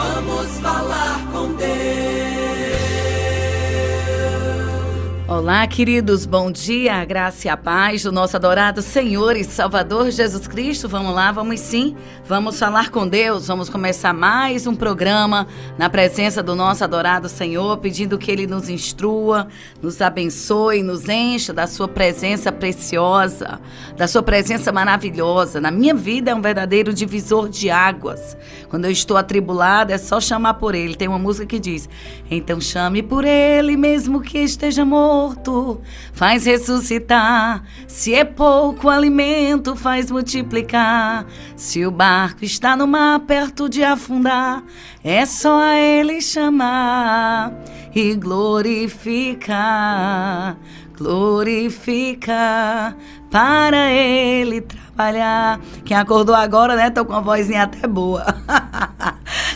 Vamos falar com Deus. Olá, queridos, bom dia, a graça e a paz do nosso adorado Senhor e Salvador Jesus Cristo. Vamos lá, vamos sim, vamos falar com Deus, vamos começar mais um programa na presença do nosso adorado Senhor, pedindo que Ele nos instrua, nos abençoe, nos encha da sua presença preciosa, da sua presença maravilhosa. Na minha vida é um verdadeiro divisor de águas. Quando eu estou atribulada, é só chamar por Ele. Tem uma música que diz: então chame por Ele, mesmo que esteja morto, faz ressuscitar. Se é pouco alimento, faz multiplicar. Se o barco está no mar perto de afundar, é só a Ele chamar e glorificar. Glorificar, para Ele trabalhar. Quem acordou agora, né? Tô com uma vozinha até boa.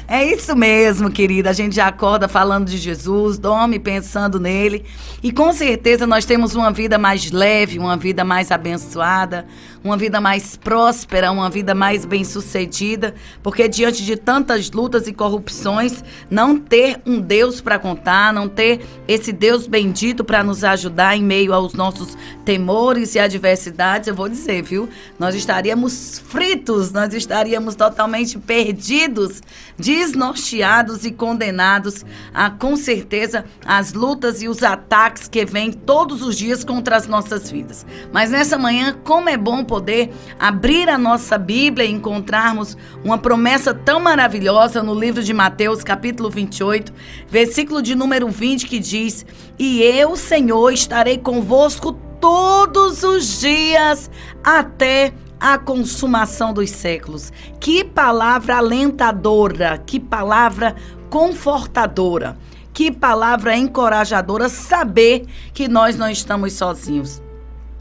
É isso mesmo, querida. A gente já acorda falando de Jesus, dorme pensando nele. E com certeza nós temos uma vida mais leve, uma vida mais abençoada, uma vida mais próspera, uma vida mais bem-sucedida. Porque diante de tantas lutas e corrupções, não ter um Deus para contar, não ter esse Deus bendito para nos ajudar em meio aos nossos temores e adversidades, eu vou dizer, viu? Nós estaríamos fritos, nós estaríamos totalmente perdidos, desnorteados e condenados a, com certeza, as lutas e os ataques que vêm todos os dias contra as nossas vidas. Mas nessa manhã, como é bom poder abrir a nossa Bíblia e encontrarmos uma promessa tão maravilhosa no livro de Mateus, capítulo 28, versículo de número 20, que diz: e eu, Senhor, estarei convosco todos os dias até a consumação dos séculos. Que palavra alentadora, que palavra confortadora, que palavra encorajadora, saber que nós não estamos sozinhos.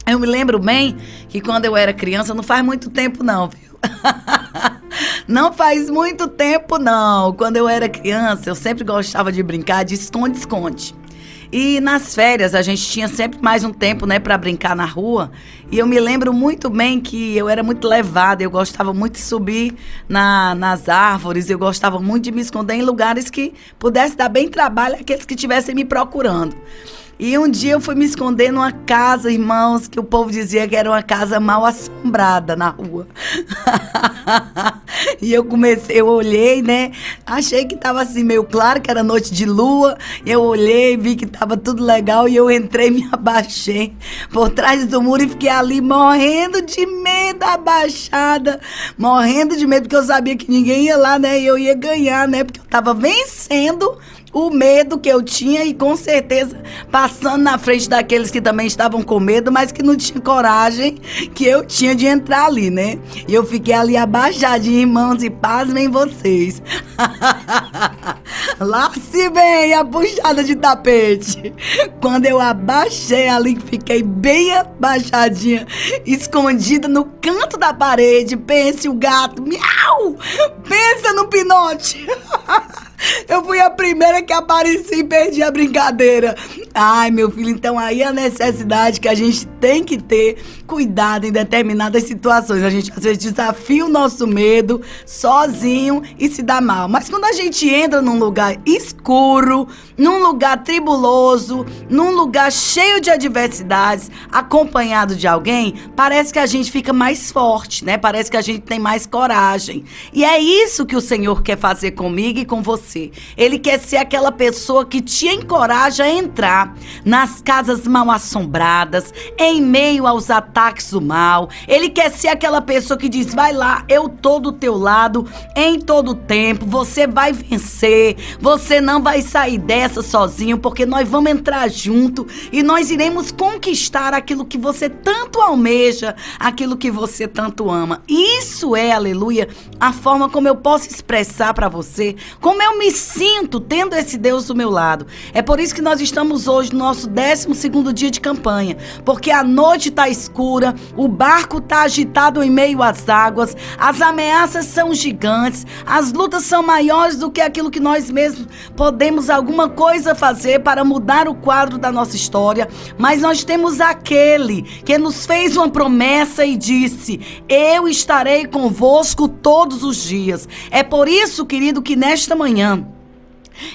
Eu me lembro bem que quando eu era criança, não faz muito tempo não, viu? Não faz muito tempo não. Quando eu era criança, eu sempre gostava de brincar de esconde-esconde. E nas férias a gente tinha sempre mais um tempo, né, para brincar na rua. E eu me lembro muito bem que eu era muito levada, eu gostava muito de subir nas árvores, eu gostava muito de me esconder em lugares que pudesse dar bem trabalho àqueles que estivessem me procurando. E um dia eu fui me esconder numa casa, irmãos, que o povo dizia que era uma casa mal assombrada na rua. E eu olhei, né? Achei que tava assim meio claro, que era noite de lua. Eu olhei, vi que tava tudo legal e eu entrei, me abaixei por trás do muro e fiquei ali morrendo de medo, abaixada, morrendo de medo, porque eu sabia que ninguém ia lá, né? E eu ia ganhar, né? Porque eu tava vencendo o medo que eu tinha e com certeza passando na frente daqueles que também estavam com medo, mas que não tinham coragem que eu tinha de entrar ali, né? E eu fiquei ali abaixadinha, irmãos, e pasmem vocês. Lá se vem a puxada de tapete. Quando eu abaixei ali, fiquei bem abaixadinha, escondida no canto da parede. Pense o gato, miau! Pensa no Pinote. Eu fui a primeira que apareci e perdi a brincadeira. Ai, meu filho, então aí a necessidade que a gente tem que ter cuidado em determinadas situações. A gente às vezes desafia o nosso medo sozinho e se dá mal. Mas quando a gente entra num lugar escuro, num lugar tribuloso, num lugar cheio de adversidades, acompanhado de alguém, parece que a gente fica mais forte, né? Parece que a gente tem mais coragem. E é isso que o Senhor quer fazer comigo e com você. Ele quer ser aquela pessoa que te encoraja a entrar nas casas mal assombradas, em meio aos ataques do mal. Ele quer ser aquela pessoa que diz: vai lá, eu tô do teu lado em todo tempo, você vai vencer, você não vai sair dessa sozinho, porque nós vamos entrar junto e nós iremos conquistar aquilo que você tanto almeja, aquilo que você tanto ama. Isso é, aleluia, a forma como eu posso expressar para você como eu me sinto tendo esse Deus do meu lado. É por isso que nós estamos hoje no nosso 12º dia de campanha, porque a noite está escura, o barco está agitado em meio às águas, as ameaças são gigantes, as lutas são maiores do que aquilo que nós mesmos podemos alguma coisa fazer para mudar o quadro da nossa história, mas nós temos aquele que nos fez uma promessa e disse: eu estarei convosco todos os dias. É por isso, querido, que nesta manhã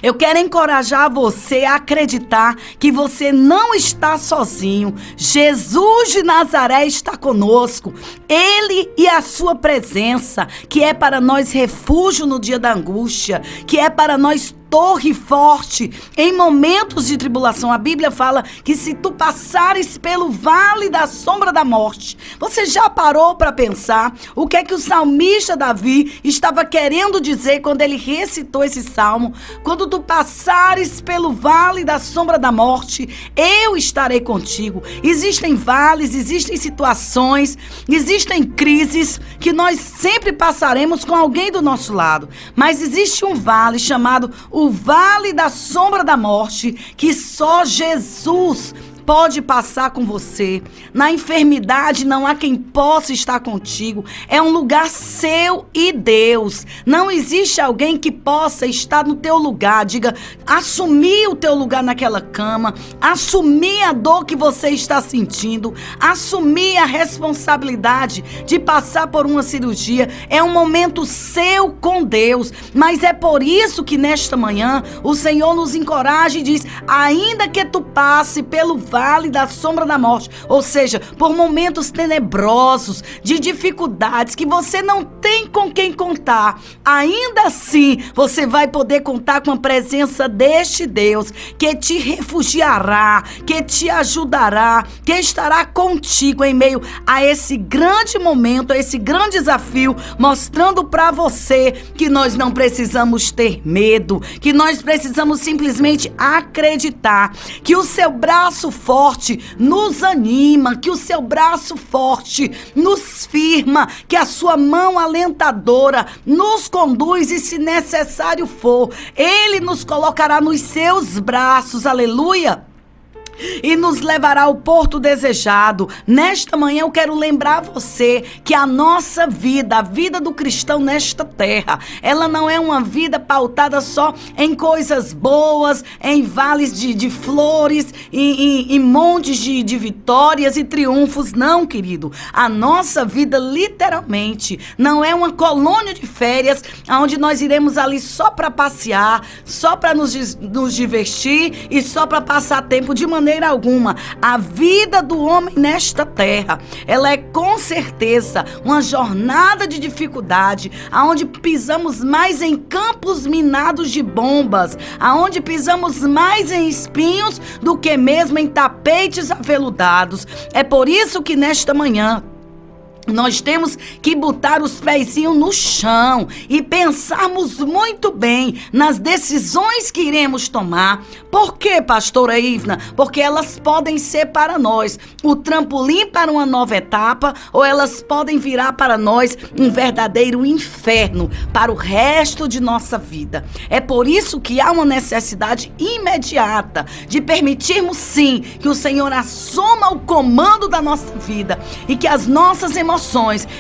eu quero encorajar você a acreditar que você não está sozinho. Jesus de Nazaré está conosco. Ele e a sua presença, que é para nós refúgio no dia da angústia, que é para nós torre forte em momentos de tribulação. A Bíblia fala que se tu passares pelo vale da sombra da morte, você já parou para pensar o que é que o salmista Davi estava querendo dizer quando ele recitou esse salmo? Quando tu passares pelo vale da sombra da morte, eu estarei contigo. Existem vales, existem situações, existem crises que nós sempre passaremos com alguém do nosso lado, mas existe um vale chamado o vale da sombra da morte, que só Jesus pode passar com você. Na enfermidade não há quem possa estar contigo. É um lugar seu e Deus. Não existe alguém que possa estar no teu lugar. Diga, assumir o teu lugar naquela cama, assumir a dor que você está sentindo, assumir a responsabilidade de passar por uma cirurgia. É um momento seu com Deus. Mas é por isso que nesta manhã o Senhor nos encoraja e diz: ainda que tu passe pelo vale da sombra da morte, ou seja, por momentos tenebrosos, de dificuldades que você não tem com quem contar, ainda assim você vai poder contar com a presença deste Deus, que te refugiará, que te ajudará, que estará contigo em meio a esse grande momento, a esse grande desafio, mostrando para você que nós não precisamos ter medo, que nós precisamos simplesmente acreditar que o seu braço forte nos anima, que o seu braço forte nos firma, que a sua mão alentadora nos conduz e, se necessário for, Ele nos colocará nos seus braços, aleluia, e nos levará ao porto desejado. Nesta manhã eu quero lembrar você que a nossa vida, a vida do cristão nesta terra, ela não é uma vida pautada só em coisas boas, em vales de flores, em montes de vitórias e triunfos. Não, querido. A nossa vida literalmente não é uma colônia de férias onde nós iremos ali só para passear, só para nos divertir e só para passar tempo. De maneira alguma. A vida do homem nesta terra, ela é com certeza uma jornada de dificuldade, aonde pisamos mais em campos minados de bombas, aonde pisamos mais em espinhos do que mesmo em tapetes aveludados. É por isso que nesta manhã nós temos que botar os pezinhos no chão e pensarmos muito bem nas decisões que iremos tomar. Por quê, pastora Ivna? Porque elas podem ser para nós o trampolim para uma nova etapa, ou elas podem virar para nós um verdadeiro inferno para o resto de nossa vida. É por isso que há uma necessidade imediata de permitirmos, sim, que o Senhor assuma o comando da nossa vida e que as nossas emoções,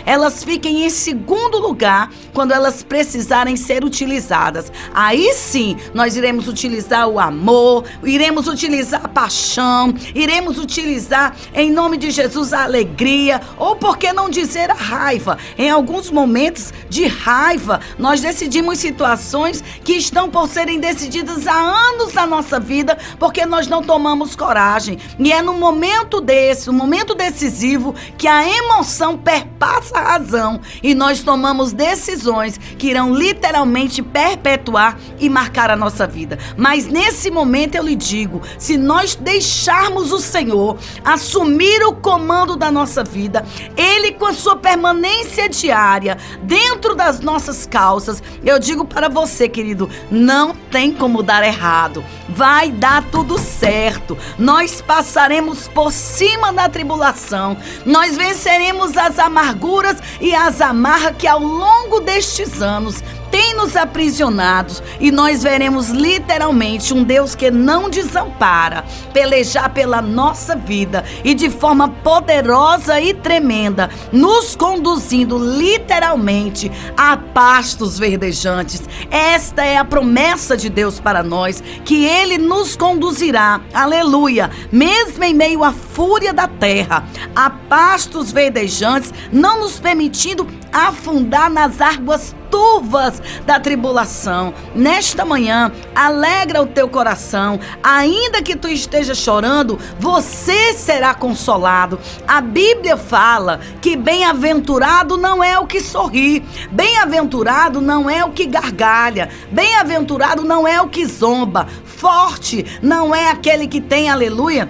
elas fiquem em segundo lugar quando elas precisarem ser utilizadas. Aí sim, nós iremos utilizar o amor, iremos utilizar a paixão, iremos utilizar, em nome de Jesus, a alegria, ou por que não dizer a raiva. Em alguns momentos de raiva, nós decidimos situações que estão por serem decididas há anos na nossa vida, porque nós não tomamos coragem. E é no momento desse, um momento decisivo, que a emoção perpassa a razão e nós tomamos decisões que irão literalmente perpetuar e marcar a nossa vida. Mas nesse momento eu lhe digo, se nós deixarmos o Senhor assumir o comando da nossa vida, Ele com a sua permanência diária dentro das nossas causas, eu digo para você, querido, não tem como dar errado. Vai dar tudo certo. Nós passaremos por cima da tribulação. Nós venceremos as amarguras e as amarras que ao longo destes anos tem reinos aprisionados, e nós veremos literalmente um Deus que não desampara, pelejar pela nossa vida e de forma poderosa e tremenda, nos conduzindo literalmente a pastos verdejantes. Esta é a promessa de Deus para nós, que Ele nos conduzirá, aleluia, mesmo em meio à fúria da terra, a pastos verdejantes, não nos permitindo afundar nas águas turvas da tribulação. Nesta manhã, alegra o teu coração, ainda que tu esteja chorando, você será consolado. A Bíblia fala que bem-aventurado não é o que sorri, bem-aventurado não é o que gargalha, bem-aventurado não é o que zomba, forte não é aquele que tem, aleluia,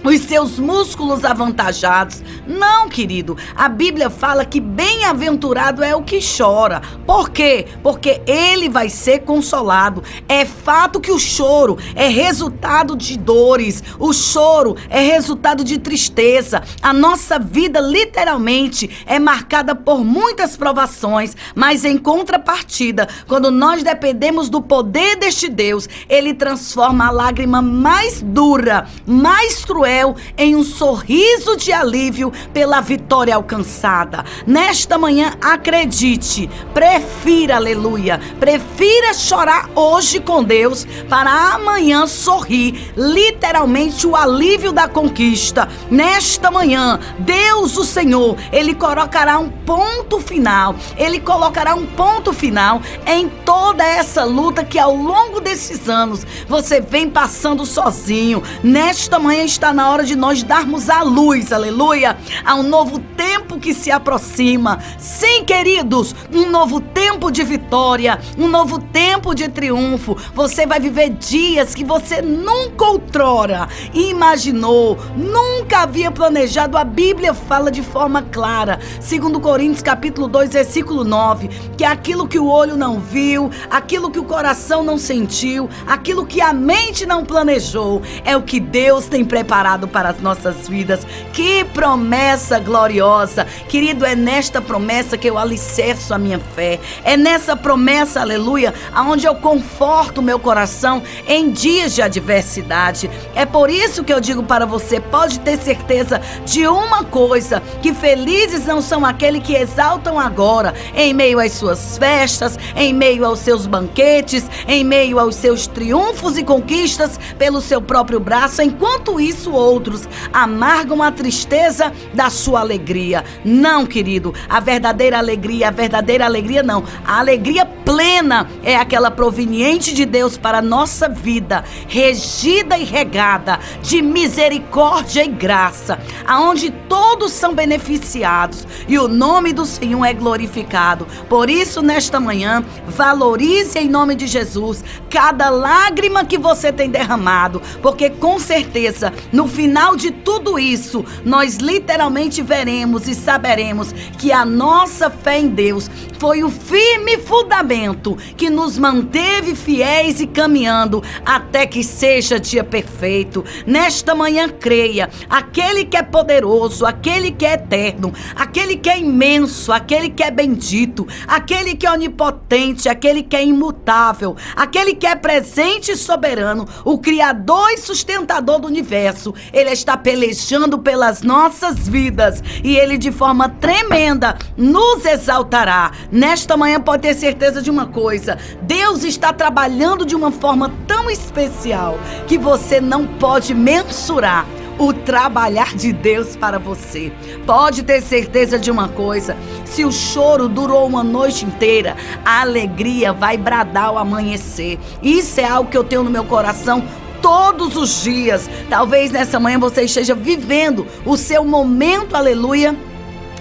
os seus músculos avantajados. Não, querido, a Bíblia fala que bem-aventurado é o que chora. Por quê? Porque ele vai ser consolado. É fato que o choro é resultado de dores, o choro é resultado de tristeza. A nossa vida literalmente é marcada por muitas provações, mas em contrapartida, quando nós dependemos do poder deste Deus, ele transforma a lágrima mais dura, mais cruel, em um sorriso de alívio pela vitória alcançada. Nesta manhã, acredite, prefira, aleluia, prefira chorar hoje com Deus para amanhã sorrir, literalmente o alívio da conquista. Nesta manhã, Deus, o Senhor, Ele colocará um ponto final, Ele colocará um ponto final em toda essa luta que ao longo desses anos você vem passando sozinho. Nesta manhã está na hora de nós darmos a luz, aleluia, a um novo tempo que se aproxima. Sim, queridos, um novo tempo de vitória, um novo tempo de triunfo. Você vai viver dias que você nunca outrora imaginou, nunca havia planejado. A Bíblia fala de forma clara, 2 Coríntios capítulo 2, versículo 9, que aquilo que o olho não viu, aquilo que o coração não sentiu, aquilo que a mente não planejou, é o que Deus tem preparado para as nossas vidas. Que promessa gloriosa, querido, é nesta promessa que eu alicerço a minha fé, é nessa promessa, aleluia, aonde eu conforto o meu coração em dias de adversidade. É por isso que eu digo para você, pode ter certeza de uma coisa, que felizes não são aqueles que exaltam agora, em meio às suas festas, em meio aos seus banquetes, em meio aos seus triunfos e conquistas pelo seu próprio braço, enquanto isso outros amargam a tristeza da sua alegria. Não, querido, a verdadeira alegria não, a alegria plena é aquela proveniente de Deus para a nossa vida, regida e regada de misericórdia e graça, aonde todos são beneficiados e o nome do Senhor é glorificado. Por isso, nesta manhã, valorize em nome de Jesus cada lágrima que você tem derramado, porque com certeza, no final de tudo isso, nós literalmente veremos e saberemos que a nossa fé em Deus foi o firme fundamento que nos manteve fiéis e caminhando até que seja dia perfeito. Nesta manhã, creia, aquele que é poderoso, aquele que é eterno, aquele que é imenso, aquele que é bendito, aquele que é onipotente, aquele que é imutável, aquele que é presente e soberano, o Criador e sustentador do universo, Ele está pelejando pelas nossas vidas e Ele de forma tremenda nos exaltará. Nesta manhã pode ter certeza de uma coisa, Deus está trabalhando de uma forma tão especial que você não pode mensurar o trabalhar de Deus para você. Pode ter certeza de uma coisa, se o choro durou uma noite inteira, a alegria vai bradar ao amanhecer. Isso é algo que eu tenho no meu coração todos os dias. Talvez nessa manhã você esteja vivendo o seu momento, aleluia,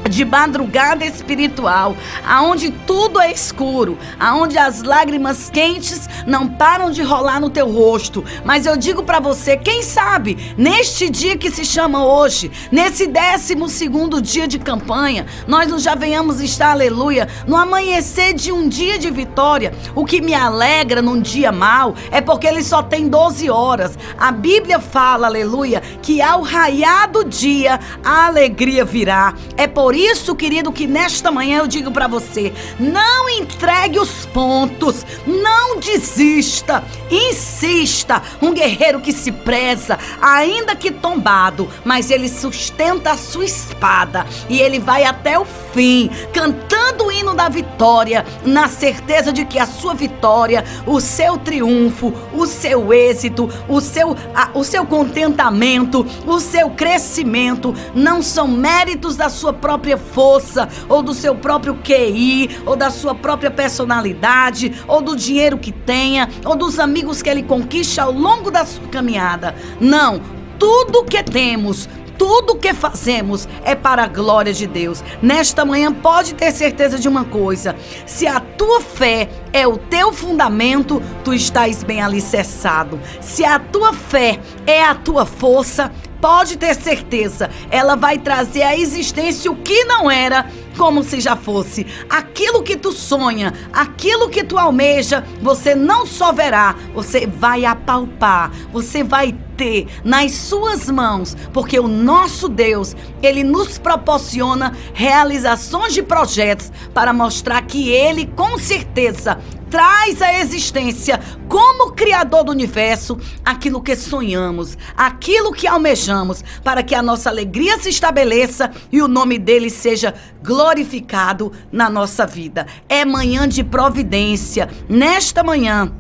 de madrugada espiritual, aonde tudo é escuro, aonde as lágrimas quentes não param de rolar no teu rosto. Mas eu digo para você, quem sabe, neste dia que se chama hoje, nesse 12º dia de campanha, nós não já venhamos estar, aleluia, no amanhecer de um dia de vitória. O que me alegra num dia mau é porque ele só tem 12 horas. A Bíblia fala, aleluia, que ao raiar do dia a alegria virá. É por isso, querido, que nesta manhã eu digo para você: não entregue os pontos, não desista, insista. Um guerreiro que se preza, ainda que tombado, mas ele sustenta a sua espada e ele vai até o fim, cantando o hino da vitória, na certeza de que a sua vitória, o seu triunfo, o seu êxito, o seu contentamento, o seu crescimento não são méritos da sua própria força, ou do seu próprio QI, ou da sua própria personalidade, ou do dinheiro que tenha, ou dos amigos que ele conquista ao longo da sua caminhada. Não, tudo que temos, tudo que fazemos é para a glória de Deus. Nesta manhã pode ter certeza de uma coisa: se a tua fé é o teu fundamento, tu estás bem alicerçado. Se a tua fé é a tua força, pode ter certeza, ela vai trazer à existência o que não era, como se já fosse. Aquilo que tu sonha, aquilo que tu almeja, você não só verá, você vai apalpar, você vai ter nas suas mãos, porque o nosso Deus, ele nos proporciona realizações de projetos para mostrar que ele, com certeza, traz à existência, como Criador do universo, aquilo que sonhamos, aquilo que almejamos, para que a nossa alegria se estabeleça e o nome dele seja glorificado na nossa vida. É manhã de providência. Nesta manhã,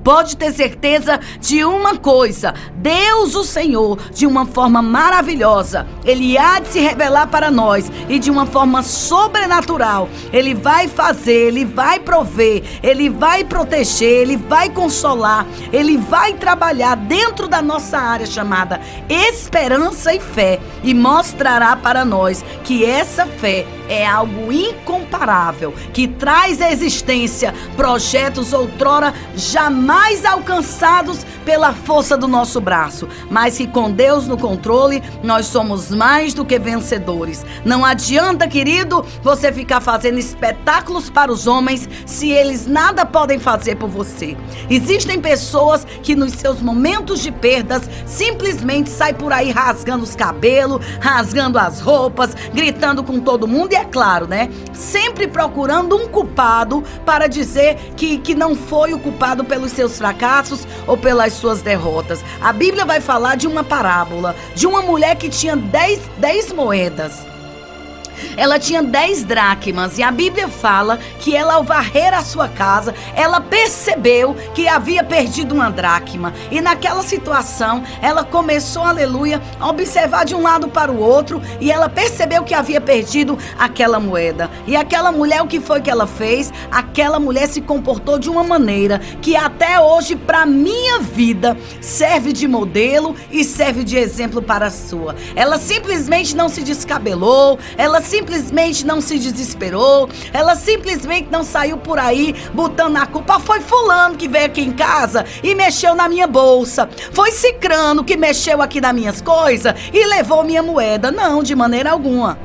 pode ter certeza de uma coisa: Deus, o Senhor, de uma forma maravilhosa, ele há de se revelar para nós e de uma forma sobrenatural. Ele vai fazer, ele vai prover, ele vai proteger, ele vai consolar, ele vai trabalhar dentro da nossa área chamada esperança e fé, e mostrará para nós que essa fé é algo incomparável, que traz à existência projetos outrora jamais alcançados pela força do nosso braço, mas que com Deus no controle, nós somos mais do que vencedores. Não adianta, querido, você ficar fazendo espetáculos para os homens se eles nada podem fazer por você. Existem pessoas que nos seus momentos de perdas simplesmente saem por aí rasgando os cabelos, rasgando as roupas, gritando com todo mundo, e é claro, né? Sempre procurando um culpado para dizer que não foi o culpado pelos seus fracassos ou pelas suas derrotas. A Bíblia vai falar de uma parábola de uma mulher que tinha 10 moedas. Ela tinha 10 dracmas e a Bíblia fala que ela, ao varrer a sua casa, ela percebeu que havia perdido uma dracma. E naquela situação, ela começou, aleluia, a observar de um lado para o outro, e ela percebeu que havia perdido aquela moeda. E aquela mulher, o que foi que ela fez? Aquela mulher se comportou de uma maneira que até hoje, para minha vida, serve de modelo e serve de exemplo para a sua. Ela simplesmente não se descabelou, ela simplesmente não se desesperou, ela simplesmente não saiu por aí botando a culpa. Foi fulano que veio aqui em casa e mexeu na minha bolsa, foi cicrano que mexeu aqui nas minhas coisas e levou minha moeda. Não, de maneira alguma.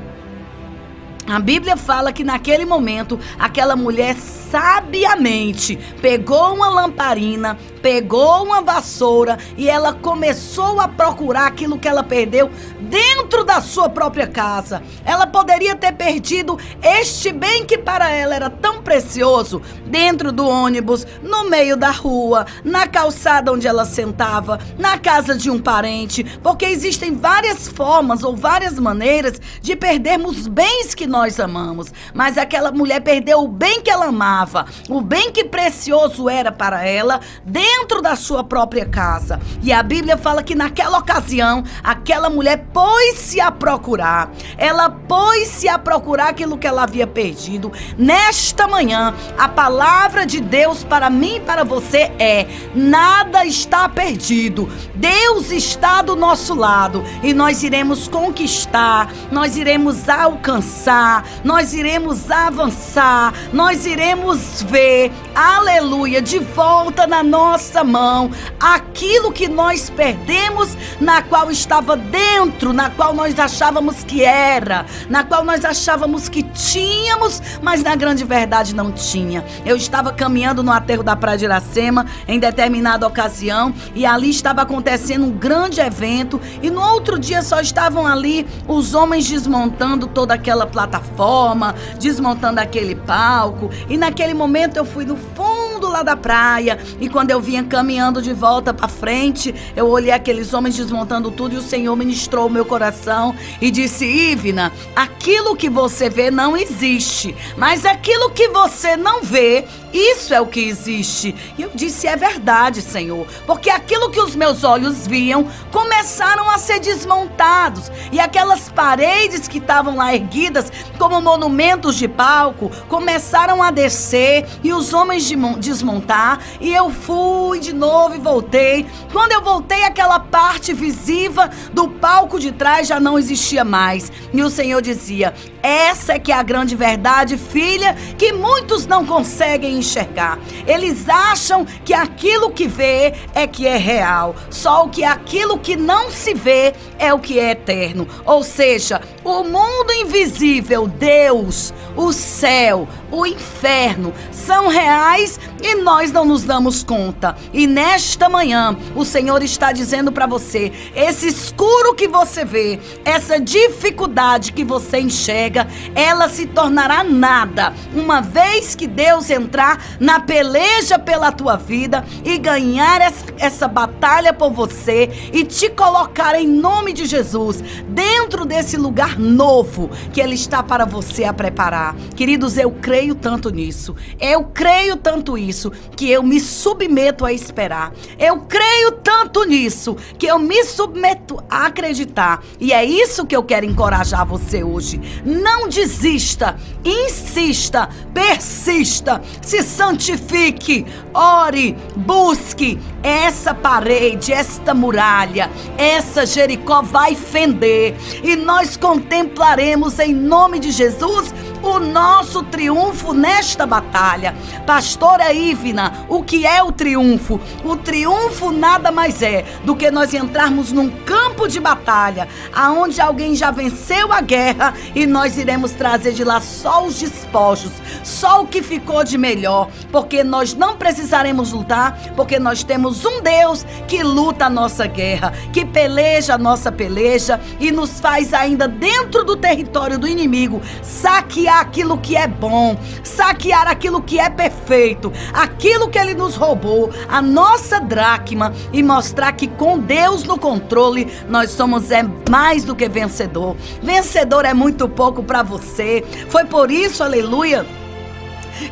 A Bíblia fala que naquele momento, aquela mulher sabiamente pegou uma lamparina, pegou uma vassoura e ela começou a procurar aquilo que ela perdeu dentro da sua própria casa. Ela poderia ter perdido este bem que para ela era tão precioso dentro do ônibus, no meio da rua, na calçada onde ela sentava, na casa de um parente, porque existem várias formas ou várias maneiras de perdermos bens que nós amamos. Mas aquela mulher perdeu o bem que ela amava, o bem que precioso era para ela, dentro da sua própria casa. E a Bíblia fala que naquela ocasião, aquela mulher pôs-se a procurar. Ela pôs-se a procurar aquilo que ela havia perdido. Nesta manhã, a palavra de Deus para mim e para você é: nada está perdido. Deus está do nosso lado e nós iremos conquistar, nós iremos alcançar, caminhar, nós iremos avançar, nós iremos ver, aleluia, de volta na nossa mão aquilo que nós perdemos, na qual estava dentro, na qual nós achávamos que era, na qual nós achávamos que tínhamos, mas na grande verdade não tinha. Eu estava caminhando no aterro da Praia de Iracema em determinada ocasião e ali estava acontecendo um grande evento e no outro dia só estavam ali os homens desmontando toda aquela plataforma, desmontando aquele palco, e naquele momento eu fui no fundo lá da praia e quando eu vinha caminhando de volta para frente, eu olhei aqueles homens desmontando tudo e o Senhor ministrou o meu coração e disse: Ivna, aquilo que você vê não existe, mas aquilo que você não vê, isso é o que existe. E eu disse: é verdade, Senhor, porque aquilo que os meus olhos viam começaram a ser desmontados e aquelas paredes que estavam lá erguidas como monumentos de palco começaram a descer e os homens desmontar, e eu fui de novo e voltei. Quando eu voltei, aquela parte visível do palco de trás já não existia mais e o Senhor dizia: essa é que é a grande verdade, filha, que muitos não conseguem enxergar. Eles acham que aquilo que vê é que é real, só que aquilo que não se vê é o que é eterno. Ou seja, o mundo invisível, Deus, o céu, o inferno são reais e nós não nos damos conta. E nesta manhã o Senhor está dizendo para você: esse escuro que você vê, essa dificuldade que você enxerga, ela se tornará nada uma vez que Deus entrar na peleja pela tua vida e ganhar essa batalha por você e te colocar em nome de Jesus dentro desse lugar novo que Ele está para você a preparar. Queridos, eu creio tanto nisso, eu creio tanto isso, que eu me submeto a esperar. Eu creio tanto nisso, que eu me submeto a acreditar. E é isso que eu quero encorajar você hoje. Não desista, insista, persista, se santifique, ore, busque. Essa parede, esta muralha, essa Jericó vai fender e nós contemplaremos em nome de Jesus o nosso triunfo nesta batalha. Pastora Ivna, o que é o triunfo? O triunfo nada mais é do que nós entrarmos num campo de batalha, aonde alguém já venceu a guerra e nós iremos trazer de lá só os despojos, só o que ficou de melhor, porque nós não precisaremos lutar, porque nós temos um Deus que luta a nossa guerra, que peleja a nossa peleja e nos faz ainda dentro do território do inimigo saquear aquilo que é bom, saquear aquilo que é perfeito, aquilo que ele nos roubou, a nossa dracma, e mostrar que com Deus no controle nós somos mais do que vencedor. Vencedor é muito pouco para você. Foi por isso, aleluia,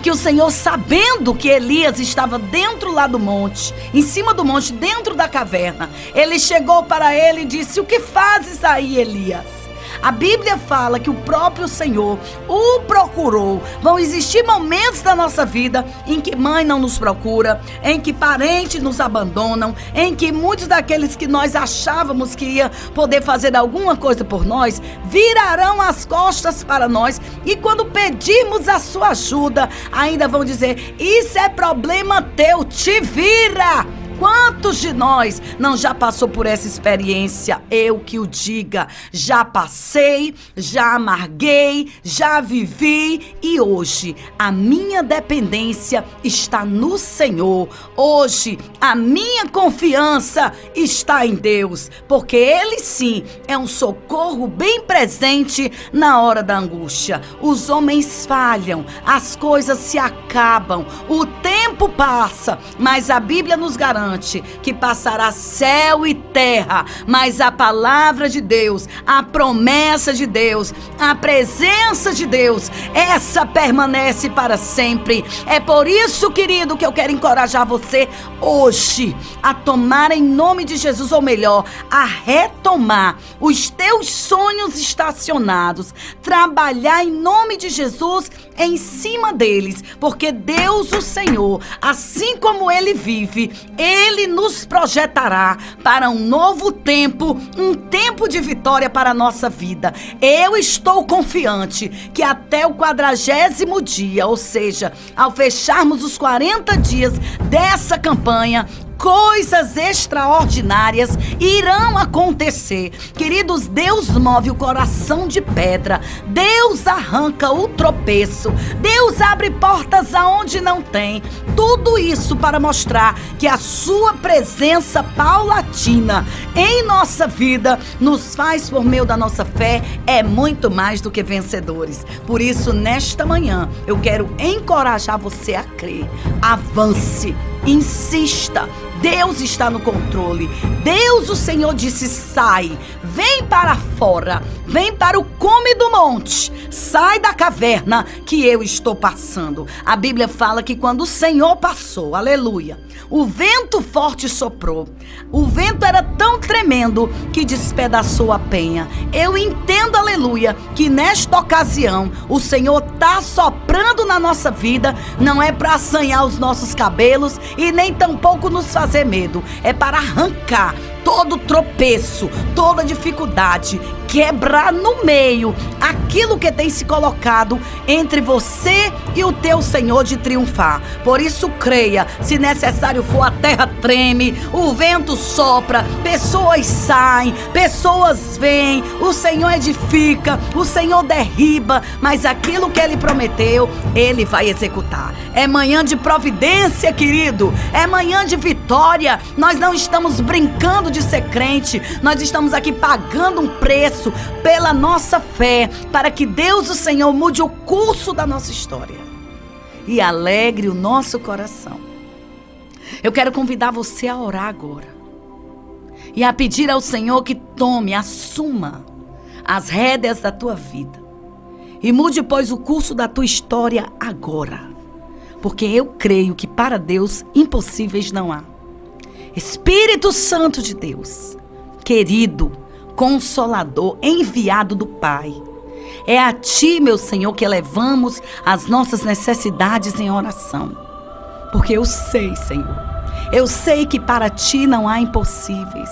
que o Senhor, sabendo que Elias estava dentro lá do monte, em cima do monte, dentro da caverna, ele chegou para ele e disse: o que fazes aí, Elias? A Bíblia fala que o próprio Senhor o procurou. Vão existir momentos da nossa vida em que mãe não nos procura, em que parentes nos abandonam, em que muitos daqueles que nós achávamos que ia poder fazer alguma coisa por nós, virarão as costas para nós e quando pedirmos a sua ajuda, ainda vão dizer: isso é problema teu, te vira. Quantos de nós não já passou por essa experiência? Eu que o diga, já passei, já amarguei, já vivi e hoje a minha dependência está no Senhor. Hoje a minha confiança está em Deus, porque Ele sim é um socorro bem presente na hora da angústia. Os homens falham, as coisas se acabam, o tempo passa, mas a Bíblia nos garante que passará céu e terra, mas a palavra de Deus, a promessa de Deus, a presença de Deus, essa permanece para sempre. É por isso, querido, que eu quero encorajar você hoje a tomar em nome de Jesus, ou melhor, a retomar os teus sonhos estacionados, trabalhar em nome de Jesus em cima deles, porque Deus, o Senhor, assim como Ele vive, Ele nos projetará para um novo tempo, um tempo de vitória para a nossa vida. Eu estou confiante que até o 40º dia, ou seja, ao fecharmos os 40 dias dessa campanha, coisas extraordinárias irão acontecer. Queridos, Deus move o coração de pedra, Deus arranca o tropeço, Deus abre portas aonde não tem. Tudo isso para mostrar que a sua presença paulatina em nossa vida nos faz, por meio da nossa fé, é muito mais do que vencedores. Por isso, nesta manhã, eu quero encorajar você a crer. Avance, insista. Deus está no controle. Deus, o Senhor, disse: sai, vem para fora, vem para o cume do monte, sai da caverna que eu estou passando. A Bíblia fala que quando o Senhor passou, aleluia, o vento forte soprou. O vento era tão tremendo que despedaçou a penha. Eu entendo, aleluia, que nesta ocasião o Senhor está soprando na nossa vida. Não é para assanhar os nossos cabelos e nem tampouco nos fazer medo. É para arrancar todo tropeço, toda dificuldade, quebrar no meio aquilo que tem se colocado entre você e o teu Senhor de triunfar. Por isso creia, se necessário for, a terra treme, o vento sopra, pessoas saem, pessoas vêm, o Senhor edifica, o Senhor derriba, mas aquilo que Ele prometeu, Ele vai executar. É manhã de providência, querido, é manhã de vitória. Nós não estamos brincando de ser crente, nós estamos aqui pagando um preço pela nossa fé, para que Deus, o Senhor, mude o curso da nossa história e alegre o nosso coração. Eu quero convidar você a orar agora e a pedir ao Senhor que tome, assuma as rédeas da tua vida e mude, pois, o curso da tua história agora, porque eu creio que para Deus impossíveis não há. Espírito Santo de Deus, querido, Consolador, enviado do Pai, é a Ti, meu Senhor, que elevamos as nossas necessidades em oração, porque eu sei, Senhor, eu sei que para Ti não há impossíveis.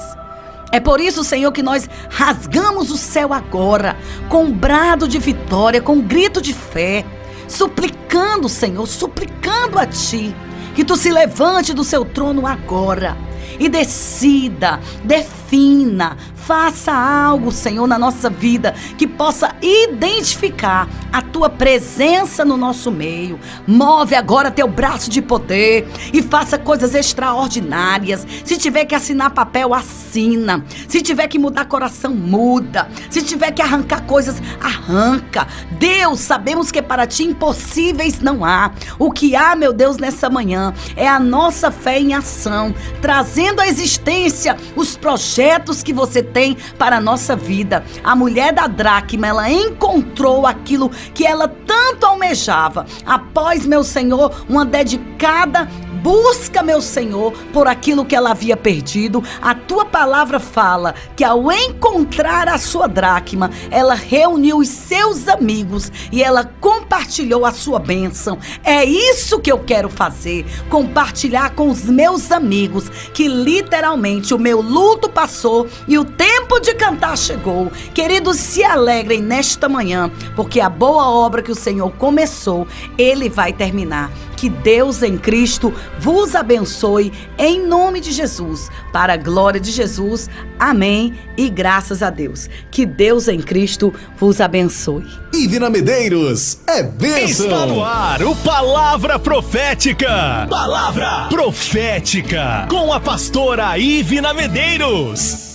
É por isso, Senhor, que nós rasgamos o céu agora, com um brado de vitória, com um grito de fé, suplicando, Senhor, suplicando a Ti, que Tu se levante do seu trono agora e decida, defina, faça algo, Senhor, na nossa vida que possa identificar a Tua presença no nosso meio. Move agora Teu braço de poder e faça coisas extraordinárias. Se tiver que assinar papel, assina. Se tiver que mudar coração, muda. Se tiver que arrancar coisas, arranca. Deus, sabemos que para Ti impossíveis não há. O que há, meu Deus, nessa manhã é a nossa fé em ação, trazendo à existência os projetos que você tem para a nossa vida. A mulher da dracma, ela encontrou aquilo que ela tanto almejava. Após, meu Senhor, uma dedicada busca, meu Senhor, por aquilo que ela havia perdido, a Tua palavra fala que ao encontrar a sua dracma, ela reuniu os seus amigos e ela compartilhou a sua bênção. É isso que eu quero fazer, compartilhar com os meus amigos que literalmente o meu luto passou e o tempo de cantar chegou. Queridos, se alegrem nesta manhã, porque a boa obra que o Senhor começou, Ele vai terminar. Que Deus em Cristo vos abençoe em nome de Jesus, para a glória de Jesus. Amém e graças a Deus. Que Deus em Cristo vos abençoe. Ivina Medeiros é bênção. Está no ar o Palavra Profética. Palavra Profética com a pastora Ivina Medeiros.